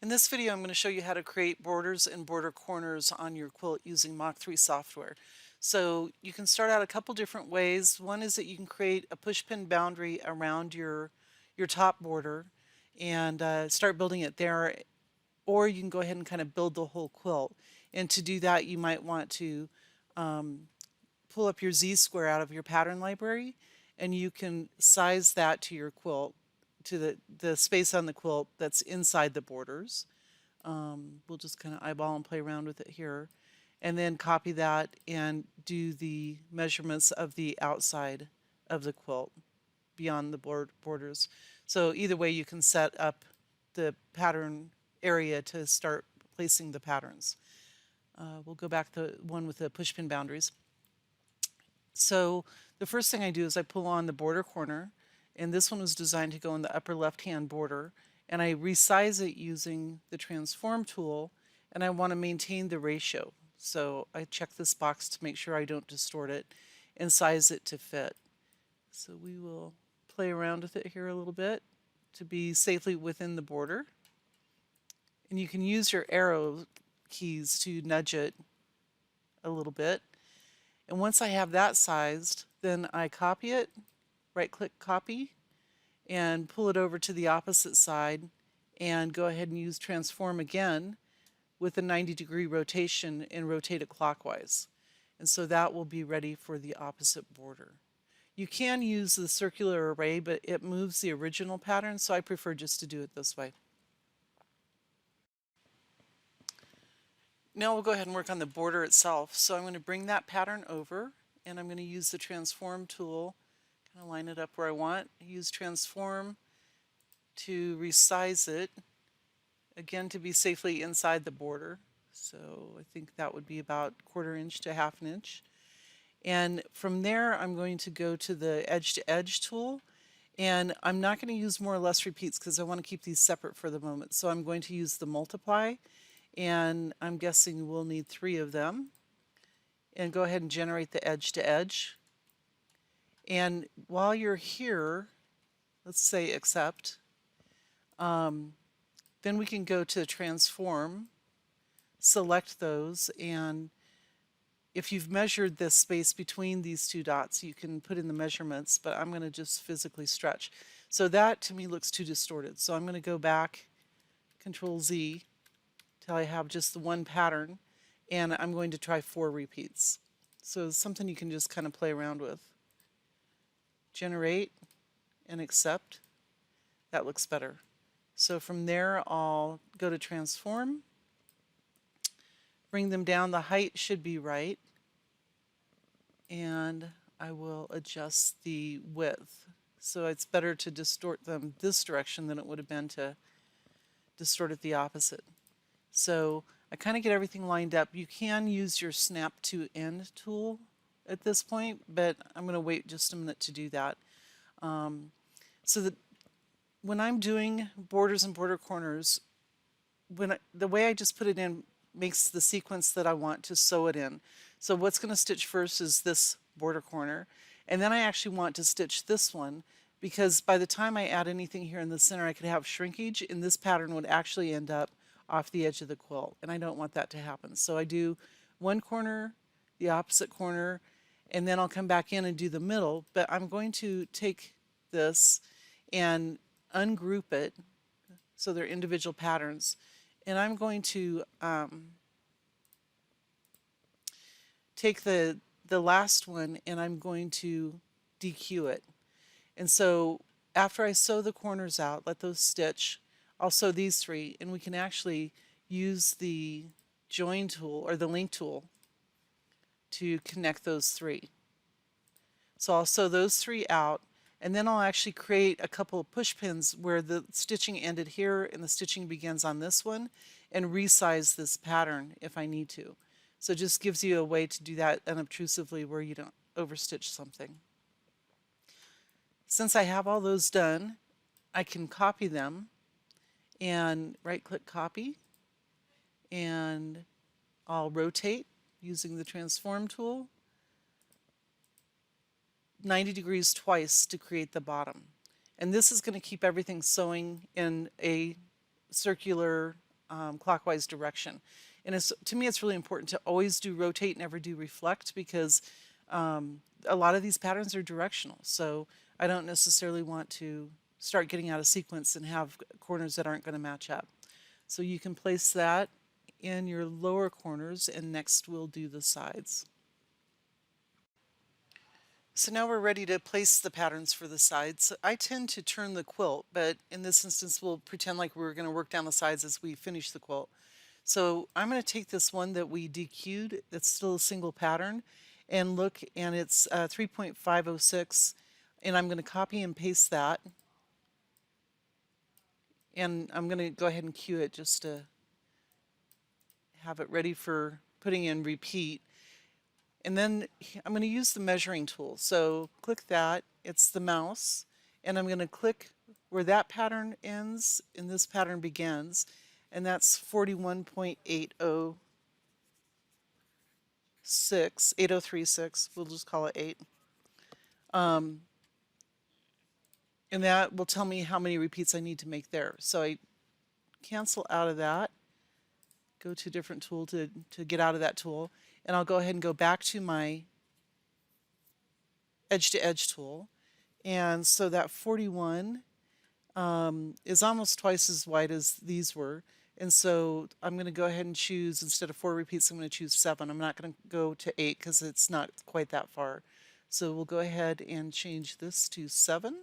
In this video, I'm going to show you how to create borders and border corners on your quilt using Mach 3 software. So you can start out a couple different ways. One is that you can create a push-pin boundary around your top border and start building it there, or you can go ahead and kind of build the whole quilt. And to do that, you might want to pull up your Z-square out of your pattern library, and you can size that to your quilt, to the space on the quilt that's inside the borders. We'll just kind of eyeball and play around with it here. And then copy that and do the measurements of the outside of the quilt beyond the borders. So either way, you can set up the pattern area to start placing the patterns. We'll go back to the one with the push-pin boundaries. So the first thing I do is I pull on the border corner, and this one was designed to go in the upper left-hand border, and I resize it using the transform tool, and I want to maintain the ratio. So I check this box to make sure I don't distort it and size it to fit. So we will play around with it here a little bit to be safely within the border. And you can use your arrow keys to nudge it a little bit. And once I have that sized, then I copy it, right-click copy, and pull it over to the opposite side and go ahead and use transform again with a 90-degree rotation and rotate it clockwise. And so that will be ready for the opposite border. You can use the circular array, but it moves the original pattern, so I prefer just to do it this way. Now we'll go ahead and work on the border itself. So I'm going to bring that pattern over, and I'm going to use the transform tool, kind of line it up where I want. Use transform to resize it, again to be safely inside the border. So I think that would be about 1/4 inch to 1/2 inch. And from there, I'm going to go to the edge-to-edge tool, and I'm not going to use more or less repeats because I want to keep these separate for the moment. So I'm going to use the multiply, and I'm guessing we'll need 3 of them. And go ahead and generate the edge-to-edge. And while you're here, let's say accept, then we can go to transform, select those, and if you've measured this space between these 2 dots, you can put in the measurements, but I'm going to just physically stretch. So that to me looks too distorted. So I'm going to go back, Control Z, till I have just the one pattern, and I'm going to try 4 repeats. So it's something you can just kind of play around with. Generate and accept. That looks better. So from there, I'll go to transform, bring them down. The height should be right, and I will adjust the width. So it's better to distort them this direction than it would have been to distort it the opposite. So I kind of get everything lined up. You can use your snap to end tool at this point, but I'm going to wait just a minute to do that. So that when I'm doing borders and border corners, the way I just put it in makes the sequence that I want to sew it in. So what's going to stitch first is this border corner, and then I actually want to stitch this one, because by the time I add anything here in the center, I could have shrinkage, and this pattern would actually end up off the edge of the quilt, and I don't want that to happen. So I do one corner, the opposite corner, and then I'll come back in and do the middle, but I'm going to take this and ungroup it so they're individual patterns, and I'm going to take the last one and I'm going to DQ it. And so after I sew the corners out, let those stitch, I'll sew these 3, and we can actually use the join tool or the link tool to connect those 3. So I'll sew those 3 out, and then I'll actually create a couple of push pins where the stitching ended here and the stitching begins on this one, and resize this pattern if I need to. So it just gives you a way to do that unobtrusively where you don't overstitch something. Since I have all those done, I can copy them and right-click copy, and I'll rotate using the transform tool 90 degrees twice to create the bottom. And this is going to keep everything sewing in a circular clockwise direction. And to me, it's really important to always do rotate, never do reflect, because a lot of these patterns are directional. So I don't necessarily want to start getting out of sequence and have corners that aren't going to match up. So you can place that in your lower corners, and next we'll do the sides. So now we're ready to place the patterns for the sides. I tend to turn the quilt, but in this instance we'll pretend like we're going to work down the sides as we finish the quilt. So I'm going to take this one that we DQ'd, that's still a single pattern, and look, and it's 3.506, and I'm going to copy and paste that. And I'm going to go ahead and cue it just to have it ready for putting in repeat. And then I'm going to use the measuring tool. So click that, it's the mouse, and I'm going to click where that pattern ends and this pattern begins, and that's 8036, we'll just call it 8. And that will tell me how many repeats I need to make there. So I cancel out of that, go to a different tool to get out of that tool, and I'll go ahead and go back to my edge-to-edge tool. And so that 41 is almost twice as wide as these were. And so I'm going to go ahead and choose, instead of 4 repeats, I'm going to choose 7. I'm not going to go to 8 because it's not quite that far. So we'll go ahead and change this to 7.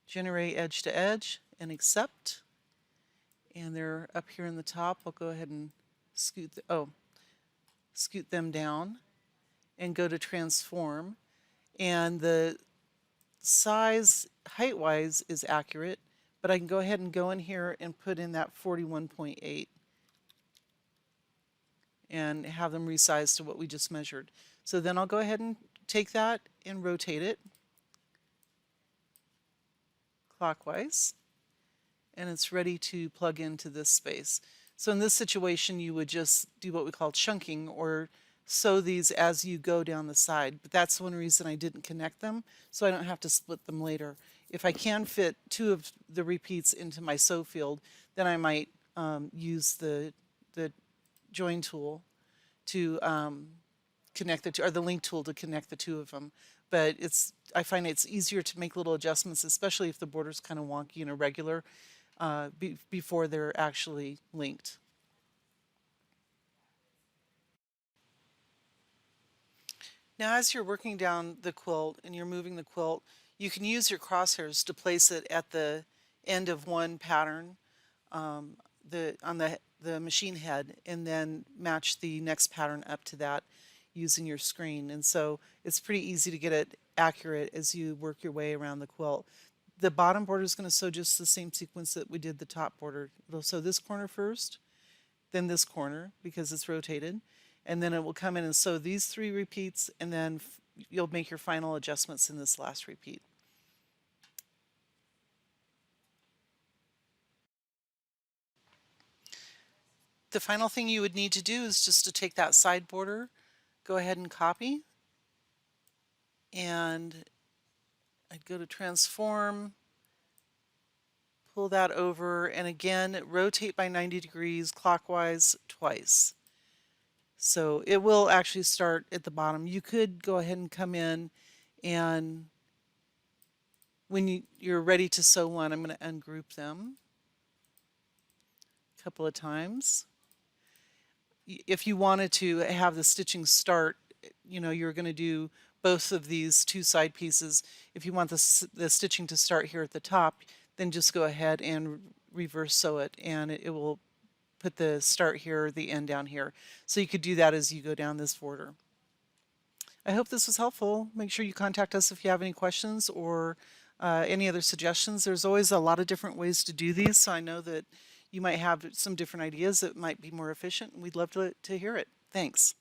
Generate edge to edge and accept. And they're up here in the top. I'll go ahead and scoot them down and go to transform. And the size height-wise is accurate, but I can go ahead and go in here and put in that 41.8 and have them resized to what we just measured. So then I'll go ahead and take that and rotate it clockwise, and it's ready to plug into this space. So in this situation, you would just do what we call chunking, or sew these as you go down the side. But that's one reason I didn't connect them, so I don't have to split them later. If I can fit 2 of the repeats into my sew field, then I might use the join tool to connect the two, or the link tool to connect the 2 of them. But I find it's easier to make little adjustments, especially if the border's kind of wonky and irregular, before they're actually linked. Now, as you're working down the quilt and you're moving the quilt, you can use your crosshairs to place it at the end of one pattern on the machine head, and then match the next pattern up to that using your screen. And so it's pretty easy to get it accurate as you work your way around the quilt. The bottom border is going to sew just the same sequence that we did the top border. It'll sew this corner first, then this corner because it's rotated, and then it will come in and sew these 3 repeats, and then you'll make your final adjustments in this last repeat. The final thing you would need to do is just to take that side border, go ahead and copy, and I'd go to transform, pull that over, and again rotate by 90 degrees clockwise twice. So it will actually start at the bottom. You could go ahead and come in, and when you're ready to sew one, I'm going to ungroup them a couple of times. If you wanted to have the stitching start, you're going to do both of these 2 side pieces. If you want the stitching to start here at the top, then just go ahead and reverse sew it, and it will put the start here, the end down here. So you could do that as you go down this border. I hope this was helpful. Make sure you contact us if you have any questions or any other suggestions. There's always a lot of different ways to do these, so I know that you might have some different ideas that might be more efficient, and we'd love to hear it. Thanks.